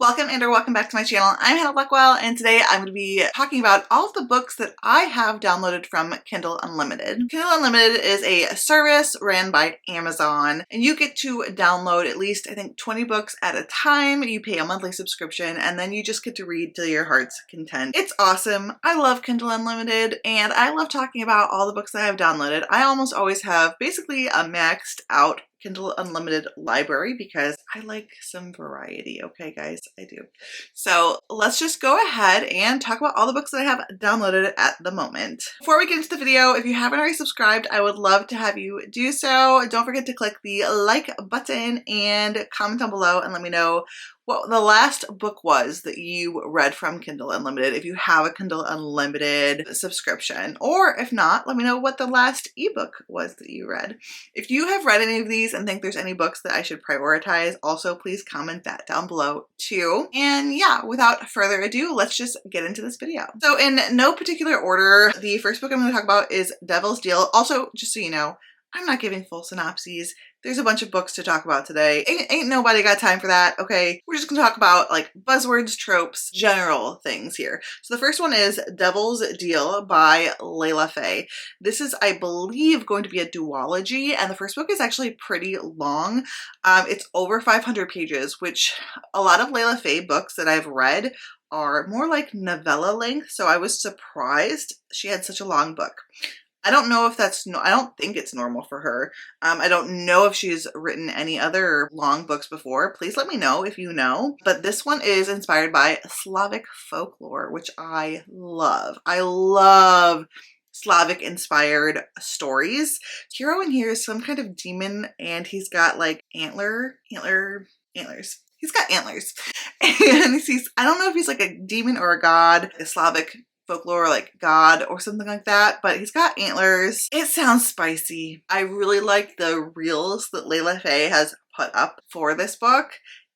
Welcome and or welcome back to my channel. I'm Hannah Blackwell and today I'm going to be talking about all of the books that I have downloaded from Kindle Unlimited. Kindle Unlimited is a service ran by Amazon and you get to download at least I think 20 books at a time. You pay a monthly subscription and then you just get to read to your heart's content. It's awesome. I love Kindle Unlimited and I love talking about all the books that I've downloaded. I almost always have basically a maxed out Kindle Unlimited library because I like some variety, okay guys, I do. So let's just go ahead and talk about all the books that I have downloaded at the moment. Before we get into the video, if you haven't already subscribed, I would love to have you do so. Don't forget to click the like button and comment down below and let me know what the last book was that you read from Kindle Unlimited, if you have a Kindle Unlimited subscription. Or if not, let me know what the last ebook was that you read. If you have read any of these and think there's any books that I should prioritize, also please comment that down below too. And yeah, without further ado, let's just get into this video. So in no particular order, the first book I'm going to talk about is Devil's Deal. Also, just so you know, I'm not giving full synopses. There's a bunch of books to talk about today. Ain't nobody got time for that, okay? We're just gonna talk about like buzzwords, tropes, general things here. So the first one is Devil's Deal by Layla Faye. This is, I believe, going to be a duology, and the first book is actually pretty long. It's over 500 pages, which a lot of Layla Faye books that I've read are more like novella length, so I was surprised she had such a long book. I don't know if that's, I don't think it's normal for her. I don't know if she's written any other long books before. Please let me know if you know. But this one is inspired by Slavic folklore, which I love. I love Slavic inspired stories. Hero in here is some kind of demon and he's got like antlers. He's got antlers. And he's, I don't know if he's like a demon or a god, a Slavic folklore like god or something like that, but he's got antlers. It sounds spicy. I really like the reels that Layla Faye has put up for this book.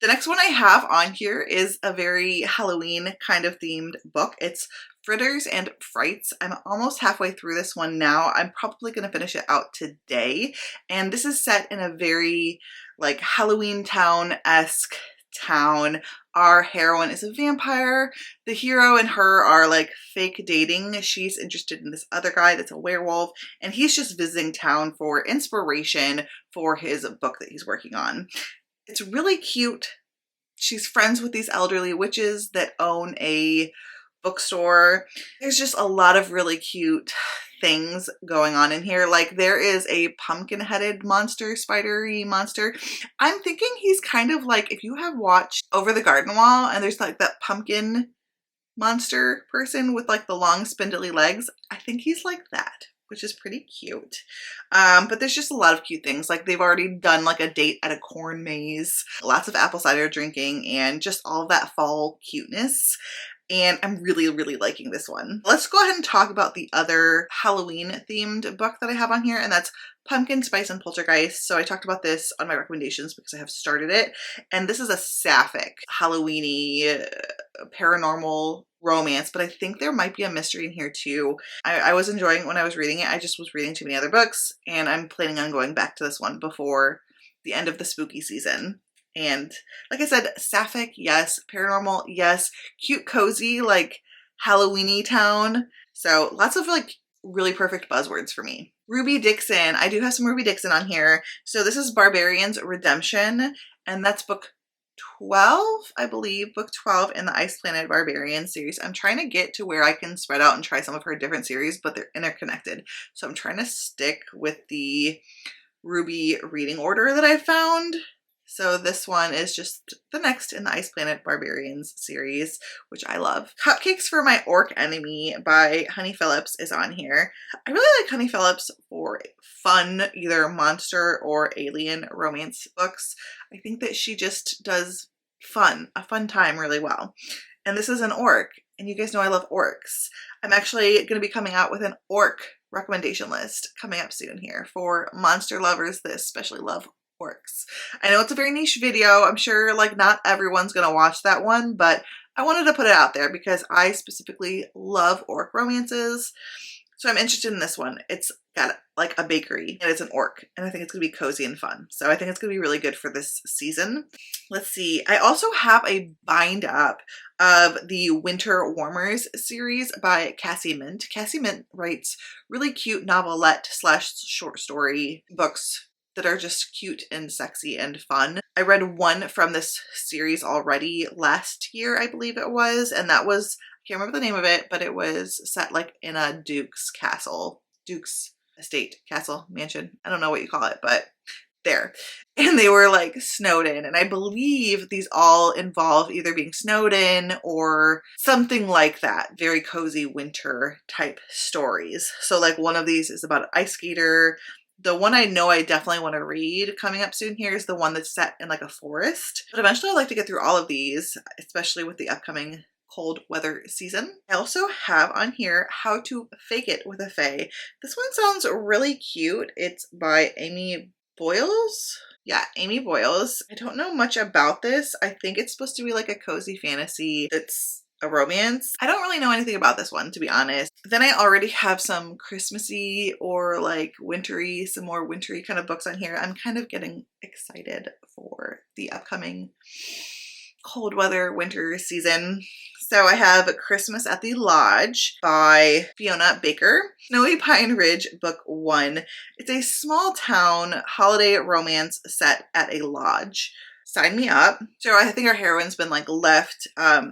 The next one I have on here is a very Halloween kind of themed book. It's Fritters and Frights. I'm almost halfway through this one now. I'm probably going to finish it out today. And this is set in a very like Halloween town-esque town. Our heroine is a vampire. The hero and her are like fake dating. She's interested in this other guy that's a werewolf and he's just visiting town for inspiration for his book that he's working on. It's really cute. She's friends with these elderly witches that own a bookstore. There's just a lot of really cute things going on in here. Like there is a pumpkin-headed monster, spidery monster. I'm thinking he's kind of like, if you have watched Over the Garden Wall and there's like that pumpkin monster person with like the long spindly legs, I think he's like that, which is pretty cute. But there's just a lot of cute things. Like they've already done like a date at a corn maze, lots of apple cider drinking, and just all of that fall cuteness. And I'm really, really liking this one. Let's go ahead and talk about the other Halloween themed book that I have on here, and that's Pumpkin Spice and Poltergeist. So I talked about this on my recommendations because I have started it. And this is a sapphic, Halloween-y, paranormal romance, but I think there might be a mystery in here too. I was enjoying it when I was reading it. I just was reading too many other books, and I'm planning on going back to this one before the end of the spooky season. And like I said, sapphic, yes. Paranormal, yes. Cute, cozy, like Halloween-y town. So lots of like really perfect buzzwords for me. Ruby Dixon. I do have some Ruby Dixon on here. So this is Barbarian's Redemption, and that's book 12, I believe, book 12 in the Ice Planet Barbarian series. I'm trying to get to where I can spread out and try some of her different series, but they're interconnected. So I'm trying to stick with the Ruby reading order that I found. So this one is just the next in the Ice Planet Barbarians series, which I love. Cupcakes for My Orc Enemy by Honey Phillips is on here. I really like Honey Phillips for fun, either monster or alien romance books. I think that she just does a fun time really well. And this is an orc, and you guys know I love orcs. I'm actually going to be coming out with an orc recommendation list coming up soon here for monster lovers that especially love orcs. I know it's a very niche video. I'm sure like not everyone's gonna watch that one, but I wanted to put it out there because I specifically love orc romances. So I'm interested in this one. It's got like a bakery and it's an orc, and I think it's gonna be cozy and fun. So I think it's gonna be really good for this season. Let's see. I also have a bind up of the Winter Warmers series by Cassie Mint. Cassie Mint writes really cute novelette slash short story books that are just cute and sexy and fun. I read one from this series already last year, I believe it was, and that was, I can't remember the name of it, but it was set like in a duke's castle, duke's estate, castle, mansion. I don't know what you call it, but there. And they were like snowed in. And I believe these all involve either being snowed in or something like that. Very cozy winter type stories. So like one of these is about an ice skater. The one I know I definitely want to read coming up soon here is the one that's set in like a forest. But eventually I'd like to get through all of these, especially with the upcoming cold weather season. I also have on here How to Fake It with a Fae. This one sounds really cute. It's by Amy Boyles. Yeah, Amy Boyles. I don't know much about this. I think it's supposed to be like a cozy fantasy that's a romance. I don't really know anything about this one, to be honest. Then I already have some Christmassy or like wintry, some more wintry kind of books on here. I'm kind of getting excited for the upcoming cold weather winter season. So I have Christmas at the Lodge by Fiona Baker. Snowy Pine Ridge, book 1. It's a small town holiday romance set at a lodge. Sign me up. So I think our heroine's been like left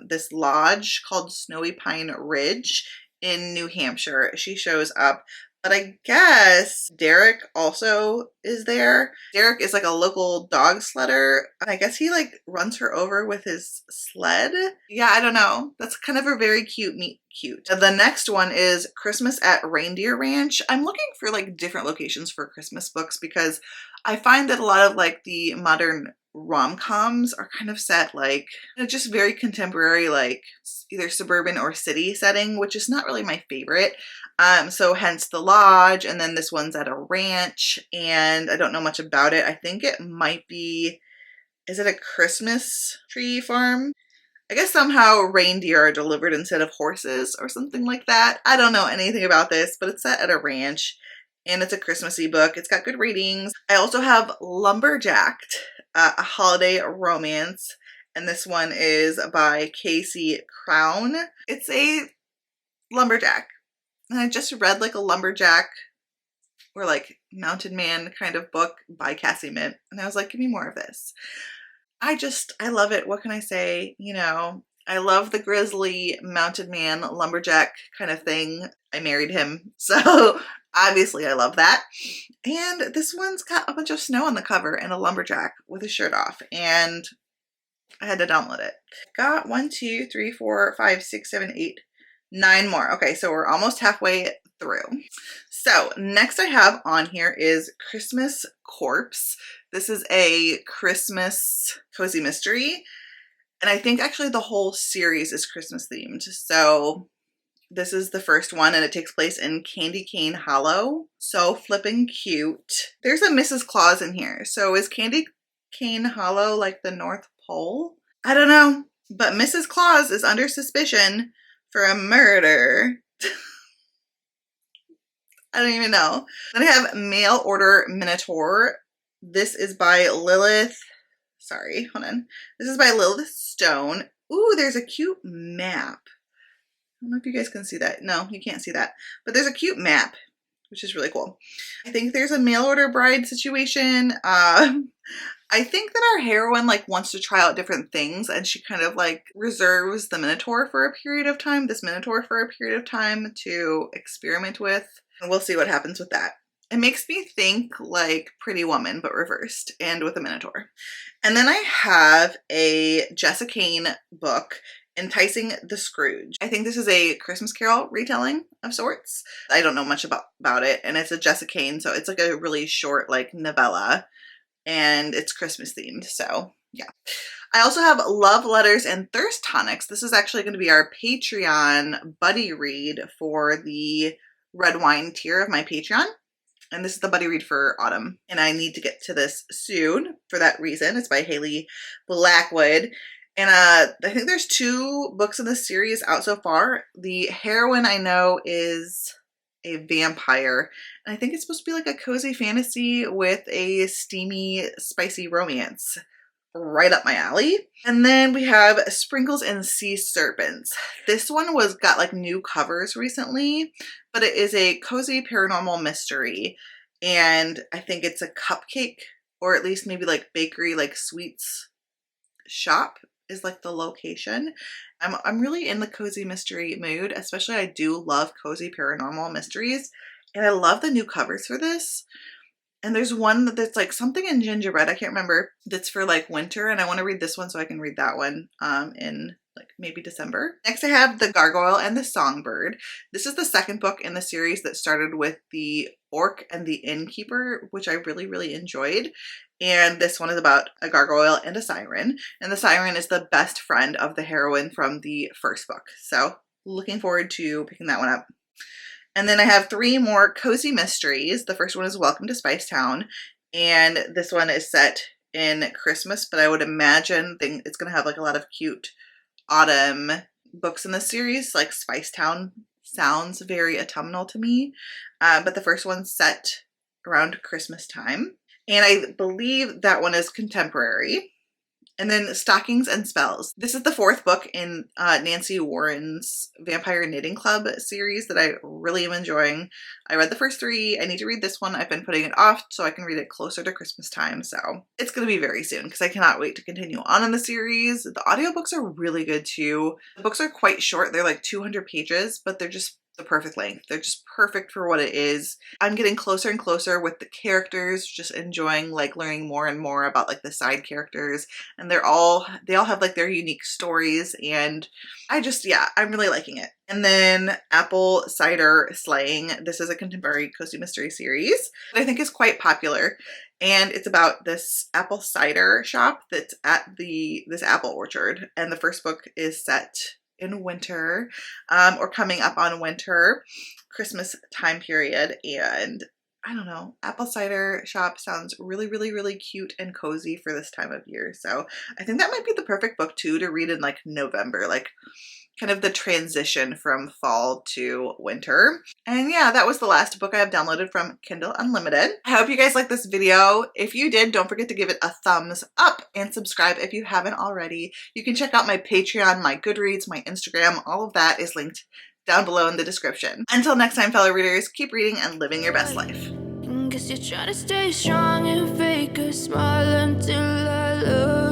this lodge called Snowy Pine Ridge in New Hampshire. She shows up, but I guess Derek also is there. Derek is like a local dog sledder. I guess he like runs her over with his sled. Yeah, I don't know. That's kind of a very cute meet cute. The next one is Christmas at Reindeer Ranch. I'm looking for like different locations for Christmas books because I find that a lot of like the modern rom-coms are kind of set like just very contemporary, like either suburban or city setting, which is not really my favorite. So hence the lodge, and then this one's at a ranch, and I don't know much about it. I think it might be, is it a Christmas tree farm? I guess somehow reindeer are delivered instead of horses or something like that. I don't know anything about this, but it's set at a ranch and it's a Christmassy book. It's got good ratings. I also have Lumberjacked, a holiday romance, and this one is by Casey Crown. It's a lumberjack, and I just read like a lumberjack or like mounted man kind of book by Cassie Mint, and I was like, give me more of this. I love it. What can I say? You know, I love the grizzly mounted man lumberjack kind of thing. I married him, so obviously I love that. And this one's got a bunch of snow on the cover and a lumberjack with his shirt off, and I had to download it. Got 1, 2, 3, 4, 5, 6, 7, 8, 9 more. Okay, so we're almost halfway through. So next I have on here is Christmas Corpse. This is a Christmas cozy mystery, and I think actually the whole series is Christmas themed. So this is the first one, and it takes place in Candy Cane Hollow. So flipping cute. There's a Mrs. Claus in here. So is Candy Cane Hollow like the North Pole? I don't know, but Mrs. Claus is under suspicion for a murder. I don't even know. Then I have Mail Order Minotaur. This is by Lilith. Sorry, hold on. This is by Lilith Stone. Ooh, there's a cute map. I don't know if you guys can see that. No, you can't see that. But there's a cute map, which is really cool. I think there's a mail order bride situation. I think that our heroine like wants to try out different things, and she kind of like reserves the Minotaur for a period of time, this Minotaur for a period of time to experiment with. And we'll see what happens with that. It makes me think like Pretty Woman, but reversed and with a Minotaur. And then I have a Jessica Kane book, Enticing the Scrooge. I think this is a Christmas Carol retelling of sorts. I don't know much about it, and it's a Jessica Kane, so it's like a really short like novella, and it's Christmas themed, so yeah. I also have Love Letters and Thirst Tonics. This is actually going to be our Patreon buddy read for the red wine tier of my Patreon. And this is the buddy read for autumn. And I need to get to this soon for that reason. It's by Haley Blackwood. And I think there's 2 books in this series out so far. The heroine I know is a vampire. And I think it's supposed to be like a cozy fantasy with a steamy, spicy romance. Right up my alley. And then we have Sprinkles and Sea Serpents. This one got like new covers recently, but it is a cozy paranormal mystery. And I think it's a cupcake, or at least maybe like bakery, like sweets shop is like the location. I'm really in the cozy mystery mood, especially I do love cozy paranormal mysteries. And I love the new covers for this. And there's one that's like something in gingerbread, I can't remember, that's for like winter, and I want to read this one so I can read that one in like maybe December. Next I have The Gargoyle and the Songbird. This is the second book in the series that started with the Orc and the Innkeeper, which I really, really enjoyed. And this one is about a gargoyle and a siren. And the siren is the best friend of the heroine from the first book. So looking forward to picking that one up. And then I have 3 more cozy mysteries. The first one is Welcome to Spicetown, and this one is set in Christmas, but I would imagine it's going to have like a lot of cute autumn books in the series. Like Spicetown sounds very autumnal to me, but the first one's set around Christmas time, and I believe that one is contemporary. And then Stockings and Spells. This is the 4th book in Nancy Warren's Vampire Knitting Club series that I really am enjoying. I read the first 3. I need to read this one. I've been putting it off so I can read it closer to Christmas time. So it's going to be very soon because I cannot wait to continue on in the series. The audiobooks are really good too. The books are quite short. They're like 200 pages, but they're just the perfect length. They're just perfect for what it is. I'm getting closer and closer with the characters, just enjoying like learning more and more about like the side characters, and they all have like their unique stories, and I'm really liking it. And then Apple Cider Slaying. This is a contemporary cozy mystery series that I think is quite popular, and it's about this apple cider shop that's at this apple orchard, and the first book is set in winter, or coming up on winter, Christmas time period. And I don't know, apple cider shop sounds really, really, really cute and cozy for this time of year. So I think that might be the perfect book too to read in like November, like kind of the transition from fall to winter. And yeah, that was the last book I have downloaded from Kindle Unlimited. I hope you guys liked this video. If you did, don't forget to give it a thumbs up and subscribe if you haven't already. You can check out my Patreon, my Goodreads, my Instagram. All of that is linked down below in the description. Until next time, fellow readers, keep reading and living your best life. Guess you're trying to stay strong and fake a smile until I look